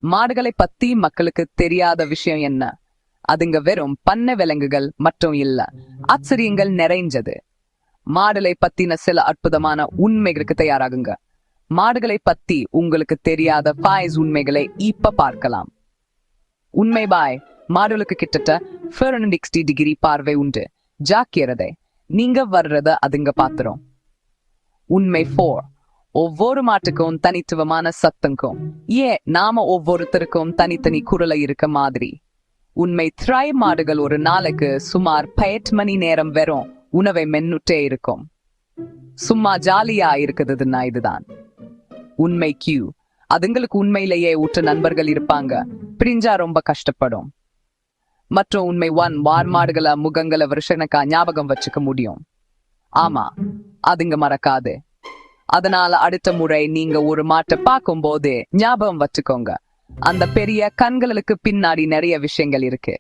மாடுகளை பத்தி மக்களுக்கு தெரியாத விஷயம் என்ன? அதுங்க வெறும் பண்ணை விலங்குகள் மட்டும் இல்ல, ஆச்சரியங்கள் நிறைஞ்சது. மாடுகளை பத்தின சில அற்புதமான உண்மைகளுக்கு தயாராகுங்க. மாடுகளை பத்தி உங்களுக்கு தெரியாத 5 உண்மைகளை இப்ப பார்க்கலாம். உண்மை பாய், மாடுகளுக்கு கிட்டத்தட்ட 460 டிகிரி பார்வை உண்டு. ஜாக்கிரதை, நீங்க வர்றத அதுங்க பாத்துரும். உண்மை 4, ஒவ்வொரு மாட்டுக்கும் தனித்துவமான சத்தங்கும் நாம ஒவ்வொருத்தருக்கும் தனித்தனி குரல இருக்க மாதிரி. உண்மை 3, மாடுகள் ஒரு நாளைக்கு சுமார் 8 மணி நேரம் வெறும் உணவை மென்னுட்டே இருக்கும். சும்மா ஜாலியா இருக்குதுன்னா இதுதான். உண்மை Q, அதுங்களுக்கு உண்மையிலேயே ஊற்ற நண்பர்கள் இருப்பாங்க, பிரிஞ்சா ரொம்ப கஷ்டப்படும். மற்றும் உண்மை 1, வார் மாடுகள முகங்களை வருஷனக்கா ஞாபகம் வச்சுக்க முடியும். ஆமா, அதுங்க மறக்காது. அதனால அடுத்த முறை நீங்க ஒரு மாட்டை பார்க்கும் போது ஞாபகம் வச்சுக்கோங்க, அந்த பெரிய கண்களுக்கு பின்னாடி நிறைய விஷயங்கள் இருக்கு.